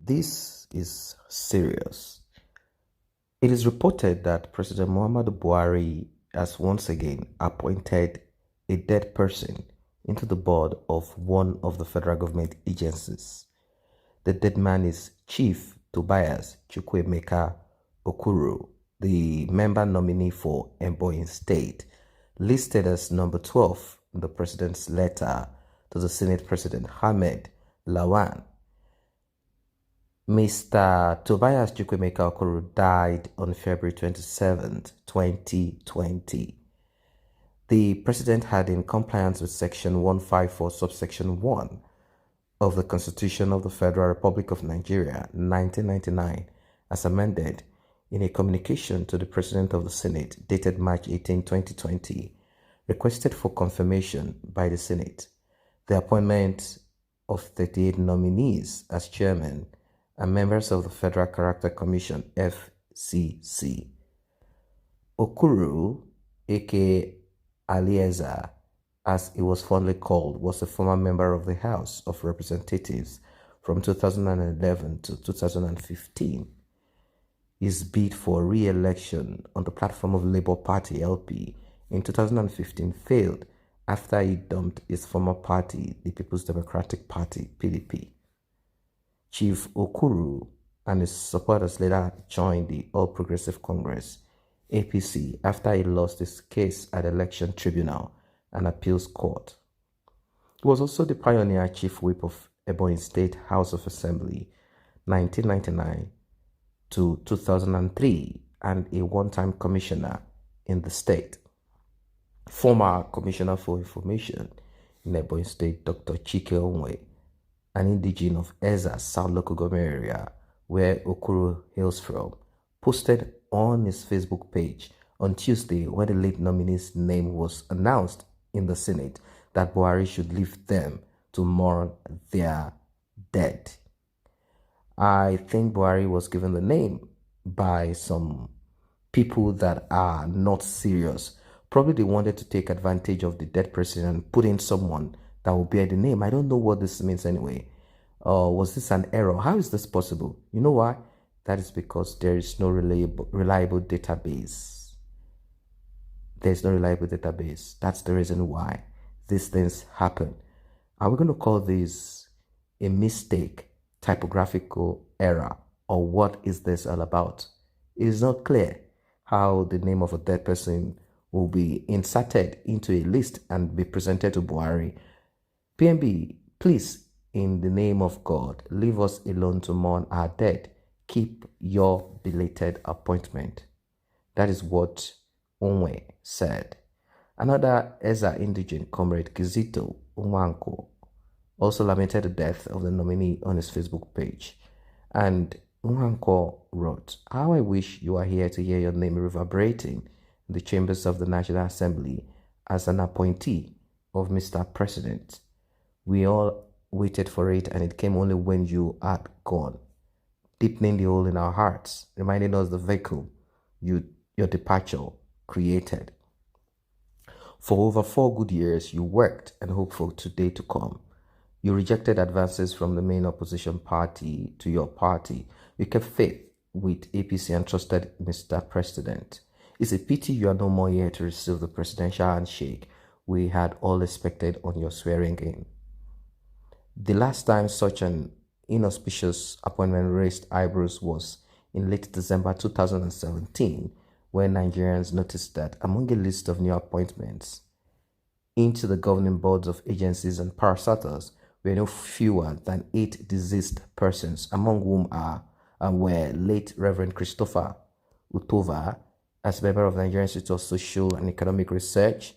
This is serious. It is reported that President Muhammadu Buhari has once again appointed a dead person into the board of one of the federal government agencies. The dead man is Chief Tobias Chukwuemeka Okuru, the member nominee for Ebonyi State, listed as number 12 in the president's letter to the Senate President Ahmed Lawan. Mr. Tobias Chukwuemeka Okuru died on February 27, 2020. The president had, in compliance with Section 154, subsection 1 of the Constitution of the Federal Republic of Nigeria, 1999, as amended, in a communication to the President of the Senate dated March 18, 2020, requested for confirmation by the Senate the appointment of 38 nominees as chairman and members of the Federal Character Commission, FCC. Okuru, aka Alieza, as he was fondly called, was a former member of the House of Representatives from 2011 to 2015. His bid for re-election on the platform of Labour Party LP in 2015 failed after he dumped his former party, the People's Democratic Party, PDP. Chief Okuru and his supporters later joined the All Progressive Congress, APC, after he lost his case at Election Tribunal and Appeals Court. He was also the pioneer chief whip of Ebonyi State House of Assembly, 1999 to 2003, and a one-time commissioner in the state. Former Commissioner for Information in Ebonyi State, Dr. C0MM1TS, an indigene of Eza South Local Government Area, where Okuru hails from, posted on his Facebook page on Tuesday, when the late nominee's name was announced in the Senate, that Buhari should leave them to mourn their dead. I think Buhari was given the name by some people that are not serious. Probably they wanted to take advantage of the dead person and put in someone that will bear the name. I don't know what this means anyway. Was this an error? How is this possible? You know why? That is because there is no reliable database. There's no reliable database. That's the reason why these things happen. Are we going to call this a mistake, typographical error, or what is this all about? It is not clear how the name of a dead person will be inserted into a list and be presented to Buhari. PMB, please, in the name of God, leave us alone to mourn our dead. Keep your belated appointment. That is what Onwe said. Another Eza indigene, Comrade Kizito Nwanko, also lamented the death of the nominee on his Facebook page. And Nwanko wrote, "How I wish you are here to hear your name reverberating in the chambers of the National Assembly as an appointee of Mr. President. We all waited for it, and it came only when you had gone, deepening the hole in our hearts, reminding us the vacuum your departure created. For over 4 good years, you worked and hoped for today to come. You rejected advances from the main opposition party to your party. You kept faith with APC and trusted Mr. President. It's a pity you are no more here to receive the presidential handshake we had all expected on your swearing in. The last time such an inauspicious appointment raised eyebrows was in late December 2017, when Nigerians noticed that among a list of new appointments into the governing boards of agencies and parastatals were no fewer than 8 deceased persons, among whom were late Reverend Christopher Utova as member of the Nigerian Institute of Social and Economic Research,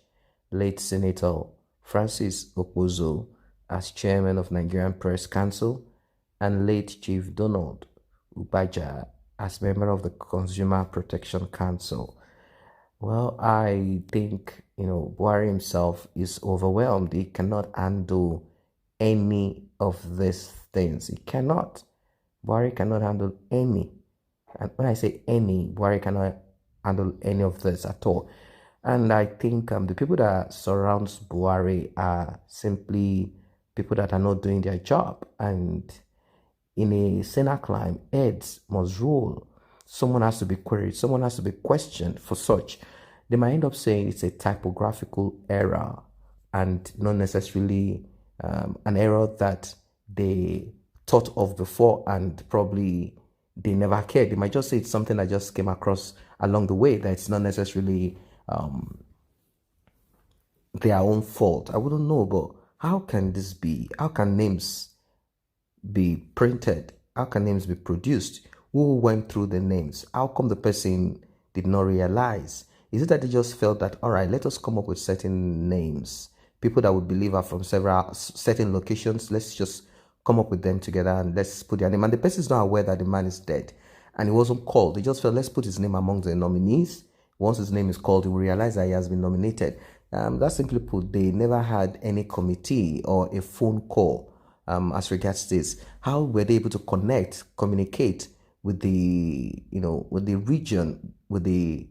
late Senator Francis Okpozo as chairman of Nigerian Press Council, and late Chief Donald Ubaja as member of the Consumer Protection Council. Well, I think, Buhari himself is overwhelmed. He cannot handle any of these things. He cannot. Buhari cannot handle any. And when I say any, Buhari cannot handle any of this at all. And I think the people that surrounds Buhari are simply people that are not doing their job. And in a Senate climb, heads must roll. Someone has to be queried. Someone has to be questioned for such. They might end up saying it's a typographical error and not necessarily an error that they thought of before and probably they never cared. They might just say it's something that just came across along the way, that it's not necessarily their own fault. I wouldn't know, but how can this be? How can names be printed? How can names be produced? Who went through the names? How come the person did not realize? Is it that they just felt that, all right, let us come up with certain names, people that we believe are from certain locations, let's just come up with them together and let's put their name. And the person is not aware that the man is dead and he wasn't called. They just felt, let's put his name among the nominees. Once his name is called, he will realize that he has been nominated. That simply put, they never had any committee or a phone call as regards this. How were they able to communicate with the, with the region, with the,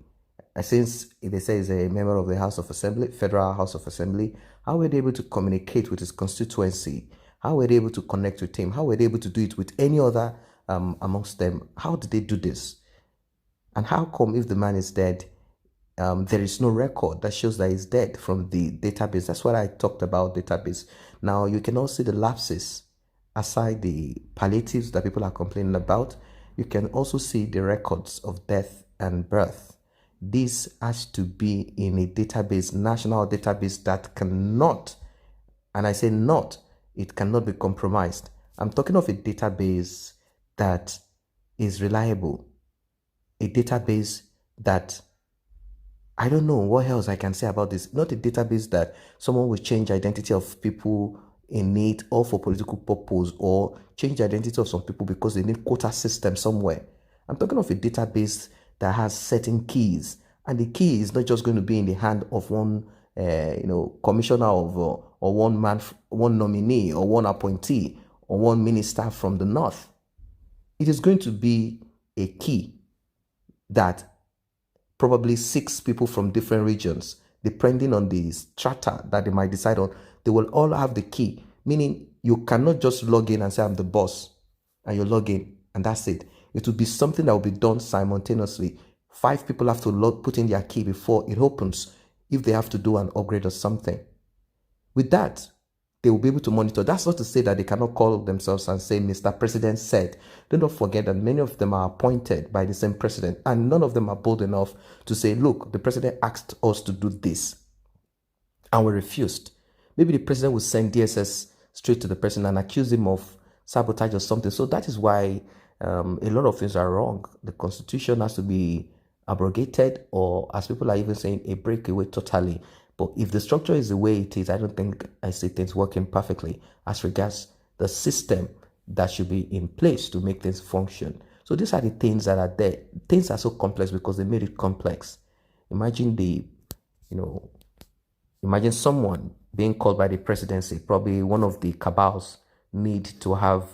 since they say he's a member of the House of Assembly, Federal House of Assembly, how were they able to communicate with his constituency? How were they able to connect with him? How were they able to do it with any other amongst them? How did they do this? And how come if the man is dead, there is no record that shows that he's dead from the database? That's what I talked about, database. Now, you can also see the lapses aside the palliatives that people are complaining about. You can also see the records of death and birth. This has to be in a database, national database that cannot, and I say not, it cannot be compromised. I'm talking of a database that is reliable, a database that, I don't know what else I can say about this. Not a database that someone will change identity of people in it or for political purpose, or change the identity of some people because they need quota system somewhere. I'm talking of a database that has certain keys, and the key is not just going to be in the hand of one, commissioner of or one man, one nominee, or one appointee, or one minister from the north. It is going to be a key that probably 6 people from different regions, depending on the strata that they might decide on, they will all have the key. Meaning you cannot just log in and say, I'm the boss, and you log in and that's it. It will be something that will be done simultaneously. 5 people have to put in their key before it opens, if they have to do an upgrade or something. With that, they will be able to monitor. That's not to say that they cannot call themselves and say, Mr. President said. Do not forget that many of them are appointed by the same president, and none of them are bold enough to say, look, the president asked us to do this, and we refused. Maybe the president will send DSS straight to the person and accuse him of sabotage or something. So that is why a lot of things are wrong. The constitution has to be abrogated, or as people are even saying, a breakaway totally. But if the structure is the way it is, I don't think I see things working perfectly as regards the system that should be in place to make things function. So these are the things that are there. Things are so complex because they made it complex. Imagine imagine someone being called by the presidency, probably one of the cabals need to have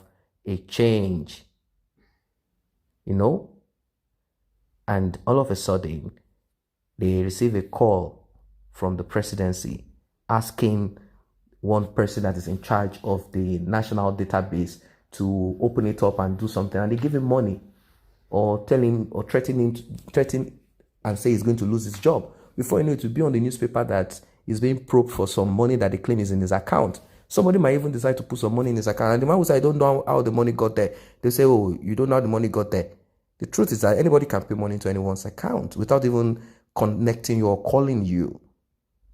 a change, and all of a sudden they receive a call from the presidency asking one person that is in charge of the national database to open it up and do something, and they give him money or tell him or threaten and say he's going to lose his job. Before you know it will be on the newspaper that he's being probed for some money that they claim is in his account. Somebody might even decide to put some money in his account, and the man will say, I don't know how the money got there. They say, oh, you don't know how the money got there. The truth is that anybody can pay money into anyone's account without even connecting you or calling you.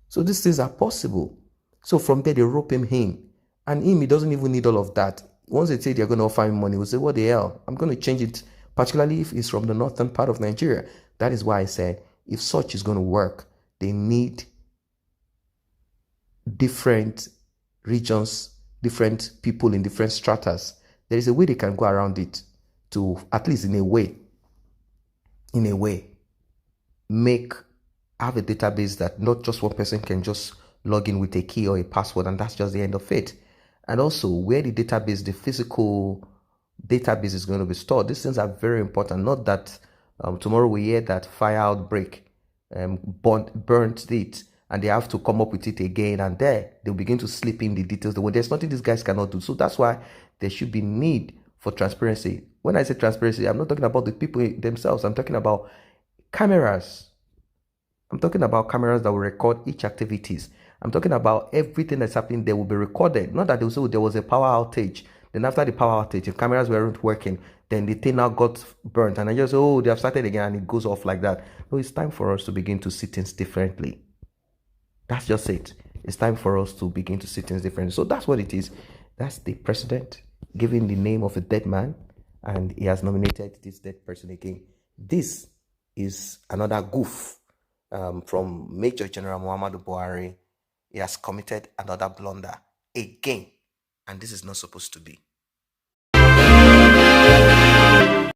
So these things are possible. So from there, they rope him in. And he doesn't even need all of that. Once they say they're going to offer him money, we'll say, what the hell? I'm going to change it, particularly if it's from the northern part of Nigeria. That is why I said, if such is going to work, they need different regions, different people in different stratas. There is a way they can go around it to, at least in a way, have a database that not just one person can just log in with a key or a password and that's just the end of it. And also where the database, the physical database is going to be stored. These things are very important. Not that tomorrow we hear that fire outbreak burnt it and they have to come up with it again, and there they'll begin to slip in the details. There's nothing these guys cannot do. So that's why there should be need for transparency. When I say transparency, I'm not talking about the people themselves. I'm talking about cameras. I'm talking about cameras that will record each activities. I'm talking about everything that's happening there will be recorded. Not that they will say there was a power outage. Then after the power outage, the cameras weren't working. Then the thing now got burnt. And I just say, oh, they have started again, and it goes off like that. No, it's time for us to begin to see things differently. That's just it. It's time for us to begin to see things differently. So that's what it is. That's the president giving the name of a dead man, and he has nominated this dead person again. This is another goof from Major General Muhammadu Buhari. He has committed another blunder again, and this is not supposed to be.